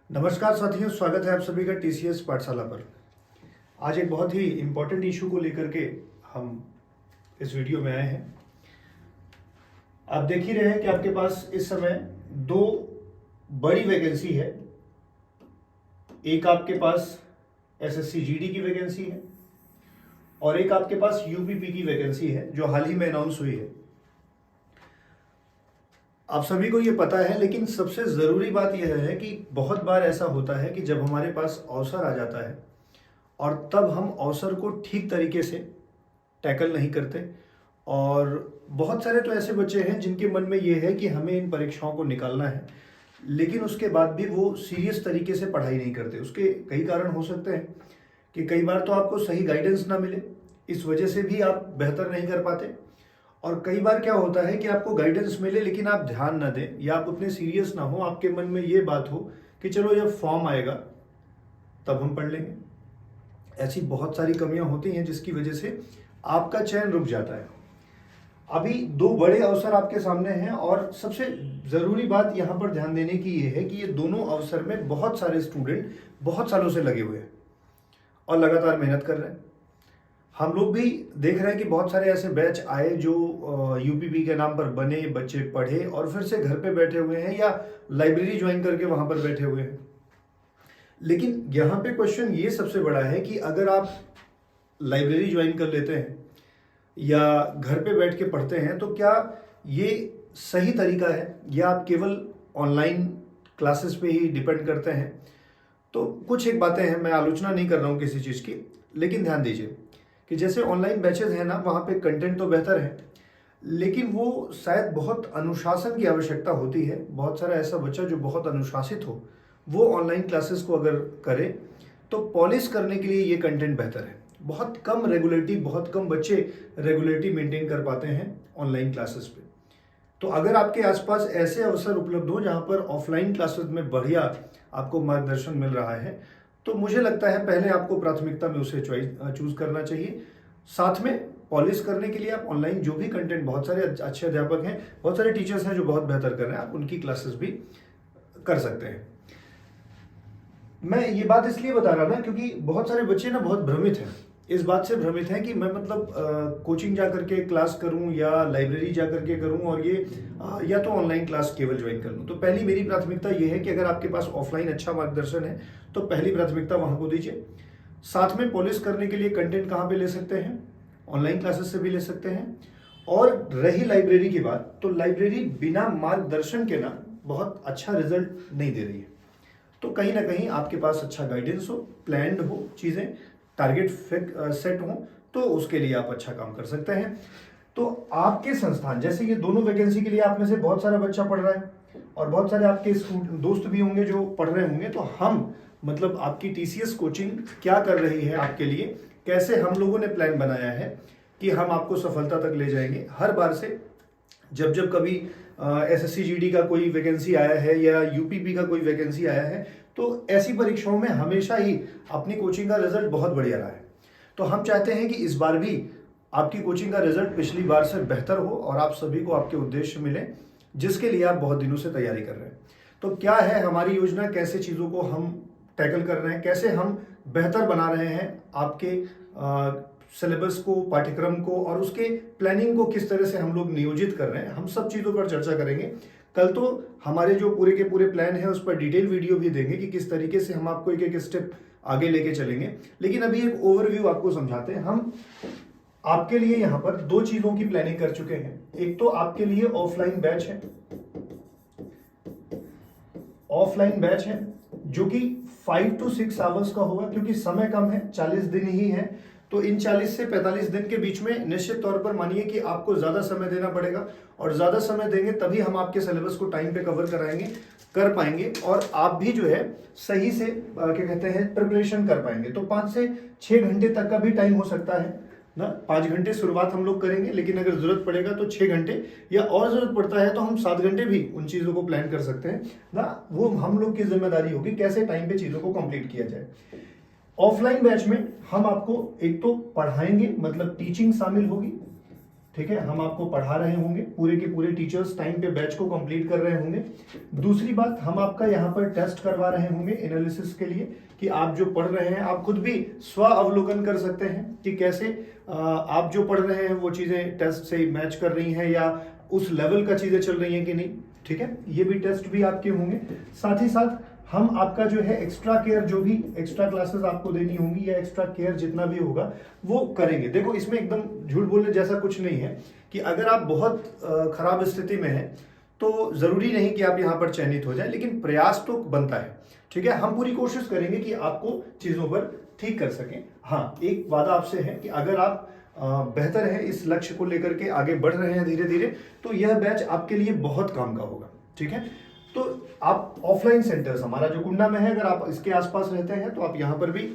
नमस्कार साथियों, स्वागत है आप सभी का टीसीएस पाठशाला पर। आज एक बहुत ही इम्पोर्टेंट इशू को लेकर के हम इस वीडियो में आए हैं। आप देख ही रहे हैं कि आपके पास इस समय दो बड़ी वैकेंसी है। एक आपके पास एसएससी जीडी की वैकेंसी है और एक आपके पास यूपीपी की वैकेंसी है जो हाल ही में अनाउंस हुई है। आप सभी को ये पता है, लेकिन सबसे ज़रूरी बात यह है कि बहुत बार ऐसा होता है कि जब हमारे पास अवसर आ जाता है और तब हम अवसर को ठीक तरीके से टैकल नहीं करते। और बहुत सारे तो ऐसे बच्चे हैं जिनके मन में ये है कि हमें इन परीक्षाओं को निकालना है, लेकिन उसके बाद भी वो सीरियस तरीके से पढ़ाई नहीं करते। उसके कई कारण हो सकते हैं कि कई बार तो आपको सही गाइडेंस ना मिले, इस वजह से भी आप बेहतर नहीं कर पाते। और कई बार क्या होता है कि आपको गाइडेंस मिले लेकिन आप ध्यान ना दें या आप उतने सीरियस ना हो, आपके मन में ये बात हो कि चलो जब फॉर्म आएगा तब हम पढ़ लेंगे। ऐसी बहुत सारी कमियां होती हैं जिसकी वजह से आपका चयन रुक जाता है। अभी दो बड़े अवसर आपके सामने हैं और सबसे ज़रूरी बात यहाँ पर ध्यान देने की ये है कि ये दोनों अवसर में बहुत सारे स्टूडेंट बहुत सालों से लगे हुए हैं और लगातार मेहनत कर रहे हैं। हम लोग भी देख रहे हैं कि बहुत सारे ऐसे बैच आए जो यूपीपी के नाम पर बने, बच्चे पढ़े और फिर से घर पे बैठे हुए हैं या लाइब्रेरी ज्वाइन करके वहाँ पर बैठे हुए हैं। लेकिन यहाँ पे क्वेश्चन ये सबसे बड़ा है कि अगर आप लाइब्रेरी ज्वाइन कर लेते हैं या घर पे बैठ के पढ़ते हैं तो क्या ये सही तरीका है या आप केवल ऑनलाइन क्लासेस पे ही डिपेंड करते हैं। तो कुछ एक बातें हैं, मैं आलोचना नहीं कर रहा हूँ किसी चीज़ की, लेकिन ध्यान दीजिए कि जैसे ऑनलाइन बैचेस हैं ना, वहाँ पे कंटेंट तो बेहतर है, लेकिन वो शायद बहुत अनुशासन की आवश्यकता होती है। बहुत सारा ऐसा बच्चा जो बहुत अनुशासित हो वो ऑनलाइन क्लासेस को अगर करे तो पॉलिश करने के लिए ये कंटेंट बेहतर है। बहुत कम रेगुलरिटी, बहुत कम बच्चे रेगुलरिटी मेंटेन कर पाते हैं ऑनलाइन क्लासेस पे। तो अगर आपके आसपास ऐसे अवसर उपलब्ध हो जहाँ पर ऑफलाइन क्लासेस में बढ़िया आपको मार्गदर्शन मिल रहा है, तो मुझे लगता है पहले आपको प्राथमिकता में उसे चूज करना चाहिए। साथ में पॉलिश करने के लिए आप ऑनलाइन जो भी कंटेंट, बहुत सारे अच्छे अध्यापक हैं, बहुत सारे टीचर्स हैं जो बहुत बेहतर कर रहे हैं, आप उनकी क्लासेस भी कर सकते हैं। मैं ये बात इसलिए बता रहा ना क्योंकि बहुत सारे बच्चे ना बहुत भ्रमित हैं, इस बात से भ्रमित हैं कि मैं मतलब कोचिंग जा करके क्लास करूं या लाइब्रेरी जा करके करूं और ये या तो ऑनलाइन क्लास केवल ज्वाइन कर लूं। तो पहली मेरी प्राथमिकता ये है कि अगर आपके पास ऑफलाइन अच्छा मार्गदर्शन है तो पहली प्राथमिकता वहां को दीजिए। साथ में पॉलिश करने के लिए कंटेंट कहाँ पे ले सकते हैं, ऑनलाइन क्लासेस से भी ले सकते हैं। और रही लाइब्रेरी की बात, तो लाइब्रेरी बिना मार्गदर्शन के ना बहुत अच्छा रिजल्ट नहीं दे रही है। तो कहीं ना कहीं आपके पास अच्छा गाइडेंस हो, प्लान्ड हो चीज़ें, टारगेट सेट हो, तो उसके लिए आप अच्छा काम कर सकते हैं। तो आपके संस्थान, जैसे ये दोनों वैकेंसी के लिए आप में से बहुत सारा बच्चा पढ़ रहा है और बहुत सारे आपके दोस्त भी होंगे जो पढ़ रहे होंगे, तो हम मतलब आपकी टीसीएस कोचिंग क्या कर रही है आपके लिए, कैसे हम लोगों ने प्लान बनाया है कि हम आपको सफलता तक ले जाएंगे। हर बार से जब जब कभी एसएससी जीडी का कोई वैकेंसी आया है या यूपीपी का कोई वैकेंसी आया है, तो ऐसी परीक्षाओं में हमेशा ही अपनी कोचिंग का रिजल्ट बहुत बढ़िया रहा है। तो हम चाहते हैं कि इस बार भी आपकी कोचिंग का रिजल्ट पिछली बार से बेहतर हो और आप सभी को आपके उद्देश्य मिले जिसके लिए आप बहुत दिनों से तैयारी कर रहे हैं। तो क्या है हमारी योजना, कैसे चीज़ों को हम टैकल कर रहे हैं, कैसे हम बेहतर बना रहे हैं आपके सिलेबस को, पाठ्यक्रम को, और उसके प्लानिंग को किस तरह से हम लोग नियोजित कर रहे हैं, हम सब चीज़ों पर चर्चा करेंगे। कल तो हमारे जो पूरे के पूरे प्लान है उस पर डिटेल वीडियो भी देंगे कि किस तरीके से हम आपको एक एक स्टेप आगे लेके चलेंगे। लेकिन अभी एक ओवरव्यू आपको समझाते हैं। हम आपके लिए यहाँ पर दो चीज़ों की प्लानिंग कर चुके हैं। एक तो आपके लिए ऑफलाइन बैच है, ऑफलाइन बैच है जो कि 5 to 6 आवर्स का होगा, क्योंकि समय कम है, 40 दिन ही है। तो इन 40 से 45 दिन के बीच में निश्चित तौर पर मानिए कि आपको ज़्यादा समय देना पड़ेगा, और ज़्यादा समय देंगे तभी हम आपके सिलेबस को टाइम पे कवर कर पाएंगे और आप भी जो है सही से क्या कहते हैं प्रिपरेशन कर पाएंगे। तो 5 से 6 घंटे तक का भी टाइम हो सकता है ना। 5 घंटे शुरुआत हम लोग करेंगे, लेकिन अगर जरूरत पड़ेगा तो 6 घंटे, या और जरूरत पड़ता है तो हम 7 घंटे भी उन चीज़ों को प्लान कर सकते हैं ना। वो हम लोग की जिम्मेदारी होगी कैसे टाइम पे चीज़ों को कंप्लीट किया जाए। ऑफलाइन बैच में हम आपको एक तो पढ़ाएंगे, मतलब टीचिंग शामिल होगी, ठीक है, हम आपको पढ़ा रहे होंगे, पूरे के पूरे टीचर्स टाइम पे बैच को कंप्लीट कर रहे होंगे। दूसरी बात, हम आपका यहाँ पर टेस्ट करवा रहे होंगे एनालिसिस के लिए कि आप जो पढ़ रहे हैं आप खुद भी स्व अवलोकन कर सकते हैं कि कैसे आप जो पढ़ रहे हैं वो चीजें टेस्ट से मैच कर रही हैं या उस लेवल का चीजें चल रही हैं कि नहीं। ठीक है, ये भी टेस्ट भी आपके होंगे। साथ ही साथ हम आपका जो है एक्स्ट्रा केयर, जो भी एक्स्ट्रा क्लासेस आपको देनी होंगी या एक्स्ट्रा केयर जितना भी होगा वो करेंगे। देखो, इसमें एकदम झूठ बोलने जैसा कुछ नहीं है कि अगर आप बहुत खराब स्थिति में हैं तो जरूरी नहीं कि आप यहाँ पर चयनित हो जाए, लेकिन प्रयास तो बनता है। ठीक है, हम पूरी कोशिश करेंगे कि आपको चीजों पर ठीक कर सकें। हाँ, एक वादा आपसे है कि अगर आप बेहतर है इस लक्ष्य को लेकर के आगे बढ़ रहे हैं धीरे धीरे, तो यह बैच आपके लिए बहुत काम का होगा। ठीक है, तो आप ऑफलाइन सेंटर्स हमारा जो कुंडा में है, अगर आप इसके आसपास रहते हैं तो आप यहाँ पर भी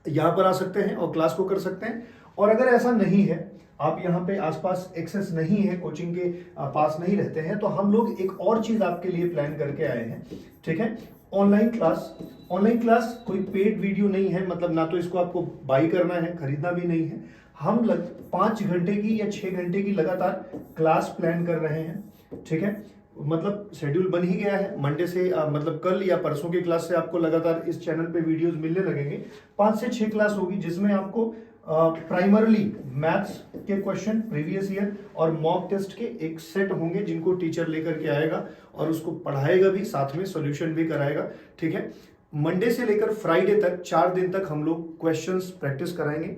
यहाँ पर आ सकते हैं और क्लास को कर सकते हैं। और अगर ऐसा नहीं है, आप यहाँ पे आसपास एक्सेस नहीं है, कोचिंग के पास नहीं रहते हैं, तो हम लोग एक और चीज आपके लिए प्लान करके आए हैं। ठीक है, ऑनलाइन क्लास। ऑनलाइन क्लास कोई पेड वीडियो नहीं है, मतलब ना तो इसको आपको बाई करना है, खरीदना भी नहीं है। हम 5 घंटे की या 6 घंटे की लगातार क्लास प्लान कर रहे हैं। ठीक है, मतलब शेड्यूल बन ही गया है। मंडे से मतलब कल या परसों की क्लास से आपको लगातार इस चैनल पे वीडियोस मिलने लगेंगे। 5 से 6 क्लास होगी जिसमें आपको प्राइमरली मैथ्स के क्वेश्चन प्रीवियस ईयर और मॉक टेस्ट के एक सेट होंगे जिनको टीचर लेकर के आएगा और उसको पढ़ाएगा भी, साथ में सॉल्यूशन भी कराएगा। ठीक है, मंडे से लेकर फ्राइडे तक 4 दिन तक हम लोग क्वेश्चंस प्रैक्टिस कराएंगे।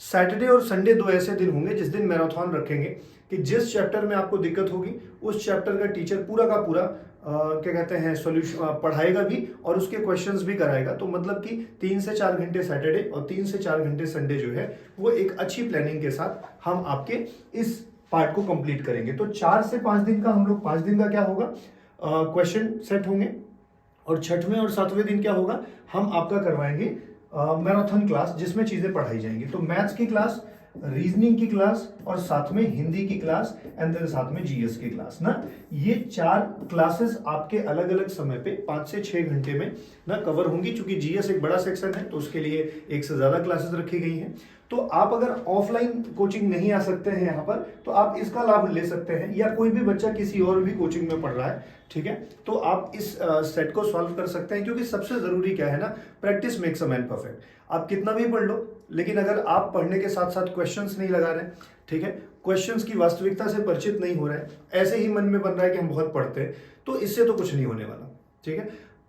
सैटरडे और संडे 2 ऐसे दिन होंगे जिस दिन मैराथन रखेंगे कि जिस चैप्टर में आपको दिक्कत होगी उस चैप्टर का टीचर पूरा का पूरा क्या कहते हैं सॉल्यूशन पढ़ाएगा भी और उसके क्वेश्चंस भी कराएगा। तो मतलब कि 3 से 4 घंटे सैटरडे और 3 से 4 घंटे संडे जो है वो एक अच्छी प्लानिंग के साथ हम आपके इस पार्ट को कंप्लीट करेंगे। तो 4 से 5 दिन का हम लोग 5 दिन का क्या होगा, क्वेश्चन सेट होंगे और 6वें और 7वें दिन क्या होगा, हम आपका करवाएंगे मैराथन क्लास जिसमें चीजें पढ़ाई जाएंगी। तो मैथ्स की क्लास, रीजनिंग की क्लास और साथ में हिंदी की क्लास एंड देन साथ में जीएस की क्लास ना, ये 4 क्लासेस आपके अलग अलग समय पे 5 से 6 घंटे में ना कवर होंगी। चूंकि जीएस एक बड़ा सेक्शन है तो उसके लिए एक से ज्यादा क्लासेस रखी गई हैं। तो आप अगर ऑफलाइन कोचिंग नहीं आ सकते हैं यहाँ पर तो आप इसका लाभ ले सकते हैं, या कोई भी बच्चा किसी और भी कोचिंग में पढ़ रहा है, ठीक है, तो आप इस सेट को सॉल्व कर सकते हैं। क्योंकि सबसे जरूरी क्या है ना, practice makes a man perfect. आप कितना भी पढ़ लो, लेकिन अगर आप पढ़ने के साथ साथ क्वेश्चंस नहीं लगा रहे, ठीक है, क्वेश्चंस की वास्तविकता से परिचित नहीं हो रहे, ऐसे ही मन में बन रहा है कि हम बहुत पढ़ते हैं, तो इससे तो कुछ नहीं होने वाला। ठीक है,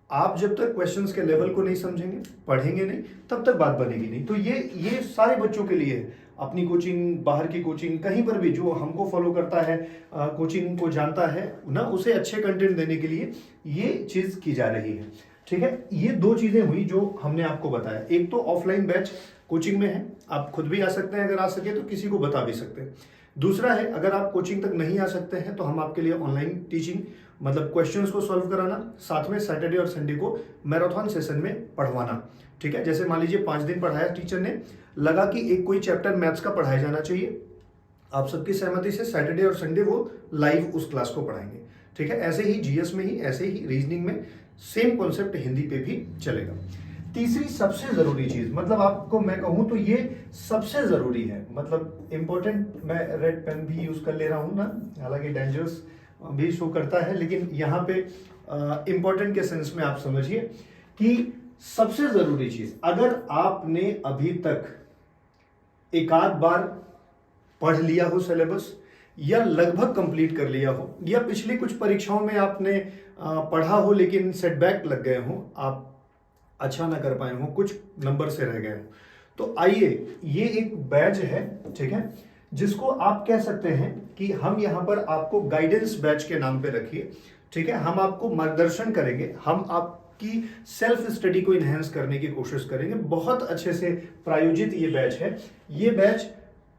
आप जब तक क्वेश्चंस के लेवल को नहीं समझेंगे, पढ़ेंगे नहीं, तब तक बात बनेगी नहीं। तो ये सारे बच्चों के लिए है, अपनी कोचिंग, बाहर की कोचिंग, कहीं पर भी जो हमको फॉलो करता है, कोचिंग को जानता है ना, उसे अच्छे कंटेंट देने के लिए ये चीज की जा रही है। ठीक है, ये 2 चीजें हुई जो हमने आपको बताया। एक तो ऑफलाइन बैच कोचिंग में है, आप खुद भी आ सकते हैं, अगर आ सके तो किसी को बता भी सकते हैं। दूसरा है, अगर आप कोचिंग तक नहीं आ सकते हैं तो हम आपके लिए ऑनलाइन टीचिंग, मतलब क्वेश्चंस को सॉल्व कराना, साथ में सैटरडे और संडे को मैराथन सेशन में पढ़वाना। ठीक है, जैसे मान लीजिए 5 दिन पढ़ाया टीचर ने, लगा कि एक कोई चैप्टर मैथ्स का पढ़ाया जाना चाहिए, आप सबकी सहमति से सैटरडे और संडे वो लाइव उस क्लास को पढ़ाएंगे। ठीक है, ऐसे ही जीएस में ही, ऐसे ही रीजनिंग में सेम कॉन्सेप्ट हिंदी पे भी चलेगा। तीसरी सबसे जरूरी चीज, मतलब आपको मैं कहूं तो ये सबसे जरूरी है, मतलब इंपॉर्टेंट, मैं रेड पेन भी यूज कर ले रहा हूं ना, हालांकि डेंजरस भी शो करता है, लेकिन यहाँ पे इंपॉर्टेंट के सेंस में आप समझिए कि सबसे जरूरी चीज, अगर आपने अभी तक एक आध बार पढ़ लिया हो सिलेबस, या लगभग कंप्लीट कर लिया हो, या पिछली कुछ परीक्षाओं में आपने पढ़ा हो लेकिन सेटबैक लग गए हो, आप अच्छा ना कर पाए हो, कुछ नंबर से रह गए हो, तो आइए, ये एक बैच है, ठीक है, जिसको आप कह सकते हैं कि हम यहाँ पर आपको गाइडेंस बैच के नाम पे रखिए। ठीक है, हम आपको मार्गदर्शन करेंगे, हम आपकी सेल्फ स्टडी को इनहेंस करने की कोशिश करेंगे। बहुत अच्छे से प्रायोजित ये बैच है। ये बैच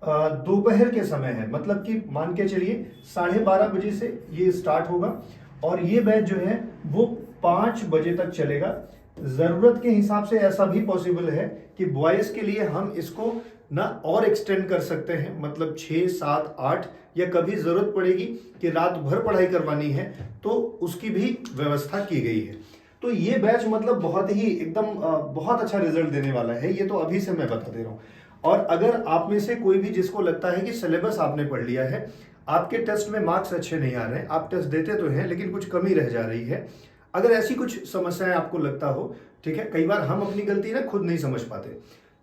दोपहर के समय है, मतलब कि मान के चलिए 12:30 बजे से ये स्टार्ट होगा और ये बैच जो है वो 5 बजे तक चलेगा। जरूरत के हिसाब से ऐसा भी पॉसिबल है कि बॉयज के लिए हम इसको ना और एक्सटेंड कर सकते हैं, मतलब 6, 7, 8, या कभी जरूरत पड़ेगी कि रात भर पढ़ाई करवानी है तो उसकी भी व्यवस्था की गई है। तो ये बैच मतलब बहुत ही एकदम बहुत अच्छा रिजल्ट देने वाला है, ये तो अभी से मैं बता दे रहा हूँ। और अगर आप में से कोई भी जिसको लगता है कि सिलेबस आपने पढ़ लिया है, आपके टेस्ट में मार्क्स अच्छे नहीं आ रहे हैं, आप टेस्ट देते तो हैं लेकिन कुछ कमी रह जा रही है, अगर ऐसी कुछ समस्याएं आपको लगता हो, ठीक है, कई बार हम अपनी गलती ना खुद नहीं समझ पाते,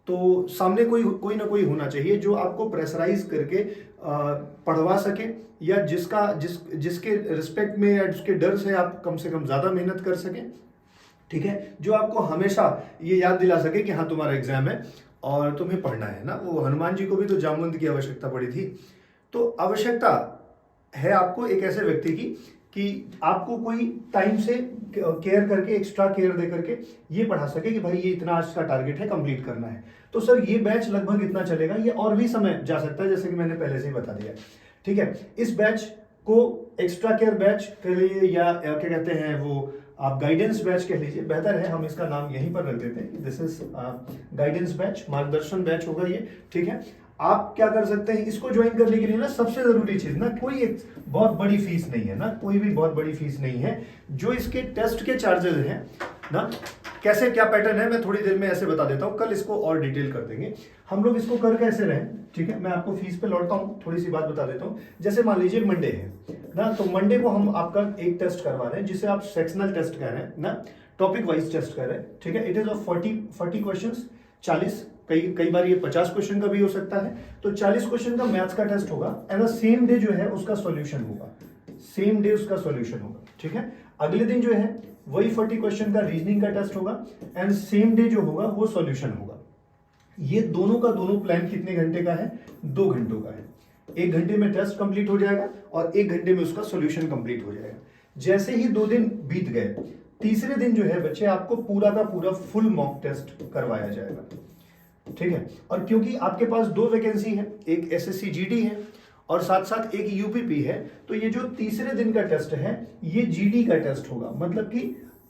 तो सामने कोई ना कोई होना चाहिए जो आपको प्रेशराइज करके पढ़वा सके, या जिसके रिस्पेक्ट में या जिसके डर से आप कम से कम ज्यादा मेहनत कर सकें, ठीक है, जो आपको हमेशा ये याद दिला सके कि हाँ तुम्हारा एग्जाम है और तुम्हें पढ़ना है ना। वो हनुमान जी को भी तो जामवंत की आवश्यकता पड़ी थी। तो आवश्यकता है आपको एक ऐसे व्यक्ति की कि आपको कोई टाइम से केयर करके, एक्स्ट्रा केयर दे करके ये पढ़ा सके कि भाई ये इतना आज का टारगेट है, कंप्लीट करना है। तो सर ये बैच लगभग इतना चलेगा, ये और भी समय जा सकता है जैसे कि मैंने पहले से ही बता दिया, ठीक है। इस बैच को एक्स्ट्रा केयर बैच कह लीजिए या क्या कहते हैं वो आप गाइडेंस बैच कह लीजिए, बेहतर है हम इसका नाम यहीं पर रख देते हैं, दिस इज गाइडेंस बैच, मार्गदर्शन बैच होगा ये, ठीक है। आप क्या कर सकते हैं, इसको ज्वाइन करने के लिए ना सबसे जरूरी चीज ना, कोई एक बहुत बड़ी फीस नहीं है ना, कोई भी बहुत बड़ी फीस नहीं है। जो इसके टेस्ट के चार्जेस हैं ना, कैसे क्या पैटर्न है मैं थोड़ी देर में ऐसे बता देता हूं, कल इसको और डिटेल कर देंगे। हम लोग इसको कर कैसे रहे, ठीक है, मैं आपको फीस पे लौटता हूं, थोड़ी सी बात बता देता हूं। जैसे मान लीजिए मंडे है ना, तो मंडे को हम आपका एक टेस्ट करवा रहे हैं जिसे आप सेक्शनल टेस्ट कह रहे हैं ना, टॉपिक वाइज टेस्ट कर रहे हैं, ठीक है। इट इज ऑफ 40 क्वेश्चंस, 40, कई बार ये 50 क्वेश्चन का भी हो सकता है। तो 40 क्वेश्चन का मैथ्स का टेस्ट होगा एंड सेम डे जो है उसका सॉल्यूशन होगा, सेम डे उसका सॉल्यूशन होगा, ठीक है। अगले दिन जो है वही 40 क्वेश्चन का रीजनिंग का टेस्ट होगा एंड सेम डे जो होगा वो सॉल्यूशन होगा। ये दोनों का दोनों प्लान कितने घंटे का है, 2 घंटों का है। 1 घंटे में टेस्ट कंप्लीट हो जाएगा और 1 घंटे में उसका सॉल्यूशन कंप्लीट हो जाएगा। जैसे ही 2 दिन बीत गए, तीसरे दिन जो है बच्चे आपको पूरा का पूरा फुल मॉक टेस्ट करवाया जाएगा, ठीक है। और क्योंकि आपके पास 2 वैकेंसी है, एक एसएससी जीडी है और साथ साथ एक यूपीपी है, तो ये जो तीसरे दिन का टेस्ट है ये जीडी का टेस्ट होगा, मतलब कि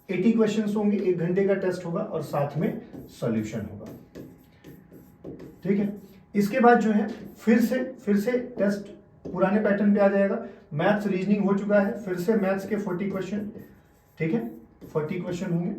80 क्वेश्चंस होंगे, 1 घंटे का टेस्ट होगा और साथ में सॉल्यूशन होगा, ठीक है। इसके बाद जो है फिर से टेस्ट पुराने पैटर्न पे आ जाएगा। मैथ्स रीजनिंग हो चुका है, फिर से मैथ्स के 40 क्वेश्चन, ठीक है, 40 क्वेश्चन होंगे।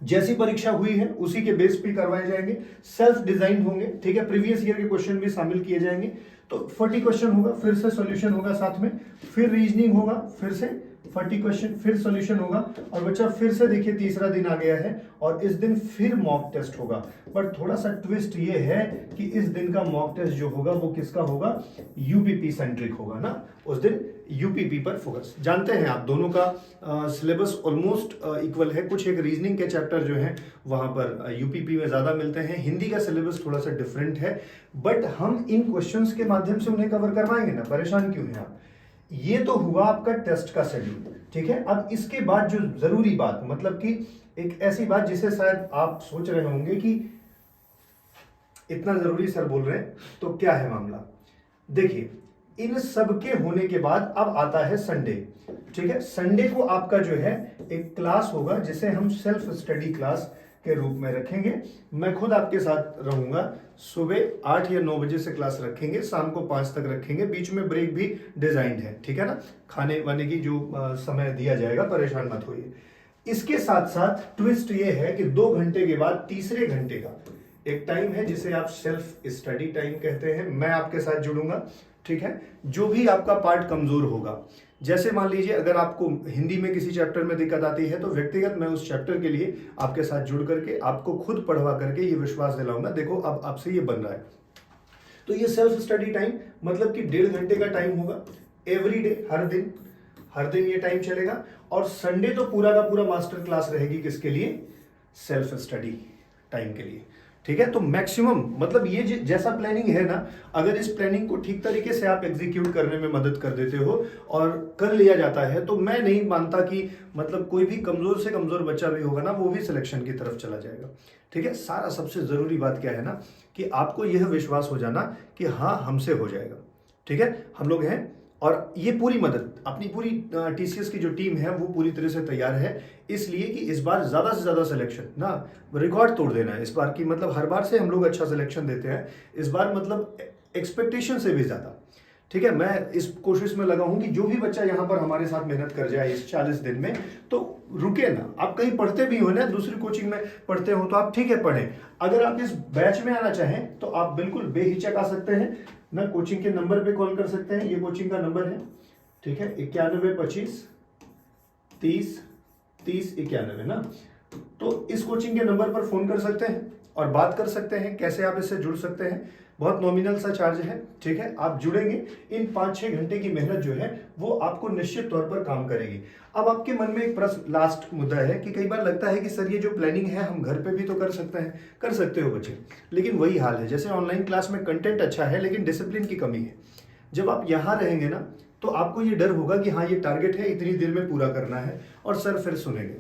जैसी परीक्षा हुई है उसी के बेस पे करवाए जाएंगे, सेल्फ डिजाइन होंगे, ठीक है, प्रीवियस ईयर के क्वेश्चन भी शामिल किए जाएंगे। तो 40 क्वेश्चन होगा, फिर से सॉल्यूशन होगा साथ में, फिर रीजनिंग होगा, फिर से 40 क्वेश्चन, फिर सॉल्यूशन होगा। और बच्चा फिर से देखिए तीसरा दिन आ गया है और इस दिन फिर मॉक टेस्ट होगा। बट थोड़ा सा ट्विस्ट ये है कि इस दिन का मॉक टेस्ट जो होगा वो किसका होगा, यूपीपी सेंट्रिक होगा ना, उस दिन यूपीपी पर फोकस। जानते हैं आप दोनों का सिलेबस ऑलमोस्ट इक्वल है, कुछ एक रीजनिंग के चैप्टर जो हैं वहां पर यूपीपी में ज्यादा मिलते हैं, हिंदी का सिलेबस थोड़ा सा डिफरेंट है, बट हम इन क्वेश्चंस के माध्यम से उन्हें कवर करवाएंगे ना, परेशान क्यों हैं आप। ये तो हुआ आपका टेस्ट का शेड्यूल, ठीक है। अब इसके बाद जो जरूरी बात, मतलब कि एक ऐसी बात जिसे शायद आप सोच रहे होंगे कि इतना जरूरी सर बोल रहे हैं तो क्या है मामला। देखिए इन सब के होने के बाद अब आता है संडे, ठीक है। संडे को आपका जो है एक क्लास होगा जिसे हम सेल्फ स्टडी क्लास के रूप में रखेंगे। मैं खुद आपके साथ रहूंगा, सुबह 8 या 9 बजे से क्लास रखेंगे, शाम को 5 तक रखेंगे, बीच में ब्रेक भी डिजाइंड है, ठीक है ना, खाने वाने की जो समय दिया जाएगा, परेशान मत होइए। इसके साथ साथ ट्विस्ट ये है कि 2 घंटे के बाद तीसरे घंटे का एक टाइम है जिसे आप सेल्फ स्टडी टाइम कहते हैं। मैं आपके साथ जुड़ूंगा, ठीक है। जो भी आपका पार्ट कमजोर होगा, जैसे मान लीजिए अगर आपको हिंदी में किसी चैप्टर में दिक्कत आती है तो व्यक्तिगत मैं उस चैप्टर के लिए आपके साथ जुड़ करके आपको खुद पढ़वा करके ये विश्वास दिलाऊंगा, देखो अब आपसे ये बन रहा है। तो ये सेल्फ स्टडी टाइम मतलब कि 1.5 घंटे का टाइम होगा एवरी डे, हर दिन ये टाइम चलेगा। और संडे तो पूरा का पूरा मास्टर क्लास रहेगी किसके लिए, सेल्फ स्टडी टाइम के लिए, ठीक है। तो मैक्सिमम मतलब ये जैसा प्लानिंग है ना, अगर इस प्लानिंग को ठीक तरीके से आप एग्जीक्यूट करने में मदद कर देते हो और कर लिया जाता है, तो मैं नहीं मानता कि मतलब कोई भी कमजोर से कमजोर बच्चा भी होगा ना वो भी सिलेक्शन की तरफ चला जाएगा, ठीक है। सारा सबसे जरूरी बात क्या है ना कि आपको यह विश्वास हो जाना कि हाँ हमसे हो जाएगा, ठीक है, हम लोग हैं। और ये पूरी मदद अपनी पूरी टीसीएस की जो टीम है वो पूरी तरह से तैयार है, इसलिए कि इस बार ज्यादा से ज्यादा सिलेक्शन ना, रिकॉर्ड तोड़ देना है इस बार की, मतलब हर बार से हम लोग अच्छा सिलेक्शन देते हैं, इस बार मतलब एक्सपेक्टेशन से भी ज्यादा, ठीक है, मैं इस कोशिश में लगा हूं कि जो भी बच्चा यहाँ पर हमारे साथ मेहनत कर जाए इस 40 दिन में, तो रुके ना। आप कहीं पढ़ते भी हो ना, दूसरी कोचिंग में पढ़ते हो तो आप ठीक है पढ़ें। अगर आप इस बैच में आना चाहें तो आप बिल्कुल बेहिचक आ सकते हैं ना। कोचिंग के नंबर पे कॉल कर सकते हैं, ये कोचिंग का नंबर है, ठीक है, 9125303091 ना। तो इस कोचिंग के नंबर पर फोन कर सकते हैं और बात कर सकते हैं कैसे आप इससे जुड़ सकते हैं। बहुत नॉमिनल सा चार्ज है, ठीक है। आप जुड़ेंगे, इन 5-6 घंटे की मेहनत जो है वो आपको निश्चित तौर पर काम करेगी। अब आपके मन में एक प्रश्न, लास्ट मुद्दा है कि कई बार लगता है कि सर ये जो प्लानिंग है हम घर पे भी तो कर सकते हैं। कर सकते हो बच्चे, लेकिन वही हाल है जैसे ऑनलाइन क्लास में कंटेंट अच्छा है लेकिन डिसिप्लिन की कमी है। जब आप यहाँ रहेंगे ना तो आपको ये डर होगा कि हाँ ये टारगेट है, इतनी देर में पूरा करना है, और सर फिर सुनेंगे।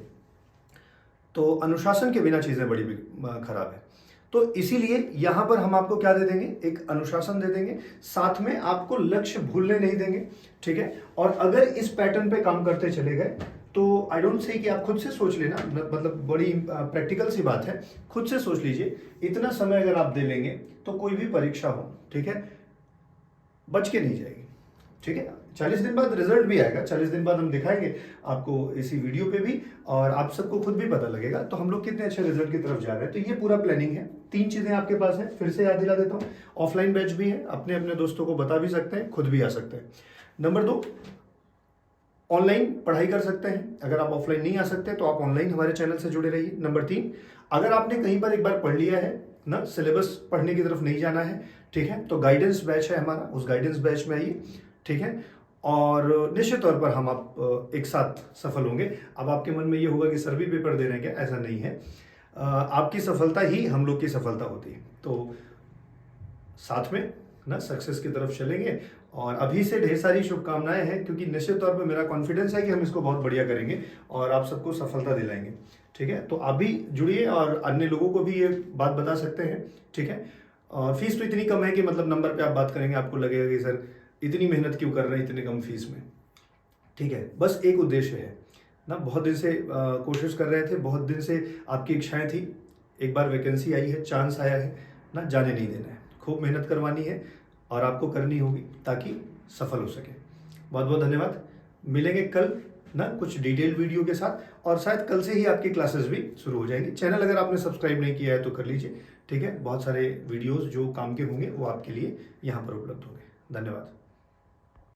तो अनुशासन के बिना चीजें बड़ी खराब है। तो इसीलिए यहां पर हम आपको क्या दे देंगे, एक अनुशासन दे देंगे, साथ में आपको लक्ष्य भूलने नहीं देंगे, ठीक है। और अगर इस पैटर्न पे काम करते चले गए तो आई डोंट से कि आप खुद से सोच लेना, मतलब बड़ी प्रैक्टिकल सी बात है, खुद से सोच लीजिए, इतना समय अगर आप दे लेंगे तो कोई भी परीक्षा हो, ठीक है, बच के नहीं जाएगी, ठीक है। 40 दिन बाद रिजल्ट भी आएगा, 40 दिन बाद हम दिखाएंगे आपको इसी वीडियो पे भी, और आप सबको खुद भी पता लगेगा तो हम लोग कितने अच्छे रिजल्ट की तरफ जा रहे हैं। तो ये पूरा प्लानिंग है, 3 चीजें आपके पास है, फिर से याद दिला देता हूँ। ऑफलाइन बैच भी है, अपने अपने दोस्तों को बता भी सकते हैं, खुद भी आ सकते हैं। नंबर 2, ऑनलाइन पढ़ाई कर सकते हैं। अगर आप ऑफलाइन नहीं आ सकते तो आप ऑनलाइन हमारे चैनल से जुड़े रहिए। नंबर 3, अगर आपने कहीं पर एक बार पढ़ लिया है ना, सिलेबस पढ़ने की तरफ नहीं जाना है, ठीक है, तो गाइडेंस बैच है हमारा, उस गाइडेंस बैच में आइए, ठीक है। और निश्चित तौर पर हम आप एक साथ सफल होंगे। अब आपके मन में ये होगा कि सर भी पेपर दे रहे हैं क्या, ऐसा नहीं है। आपकी सफलता ही हम लोग की सफलता होती है। तो साथ में ना सक्सेस की तरफ चलेंगे, और अभी से ढेर सारी शुभकामनाएं हैं, क्योंकि निश्चित तौर पर मेरा कॉन्फिडेंस है कि हम इसको बहुत बढ़िया करेंगे और आप सबको सफलता दिलाएंगे, ठीक है। तो आप भी जुड़िए और अन्य लोगों को भी ये बात बता सकते हैं, ठीक है। और फीस तो इतनी कम है कि मतलब नंबर पे आप बात करेंगे आपको लगेगा कि सर इतनी मेहनत क्यों कर रहे हैं इतने कम फीस में, ठीक है। बस एक उद्देश्य है ना, बहुत दिन से कोशिश कर रहे थे, बहुत दिन से आपकी इच्छाएं थी, एक बार वैकेंसी आई है, चांस आया है ना, जाने नहीं देना है, खूब मेहनत करवानी है और आपको करनी होगी ताकि सफल हो सके। बहुत बहुत धन्यवाद। मिलेंगे कल ना कुछ डिटेल वीडियो के साथ, और शायद कल से ही आपकी क्लासेस भी शुरू हो जाएंगी। चैनल अगर आपने सब्सक्राइब नहीं किया है तो कर लीजिए, ठीक है। बहुत सारे वीडियोस जो काम के होंगे वो आपके लिए यहाँ पर उपलब्ध होंगे। धन्यवाद।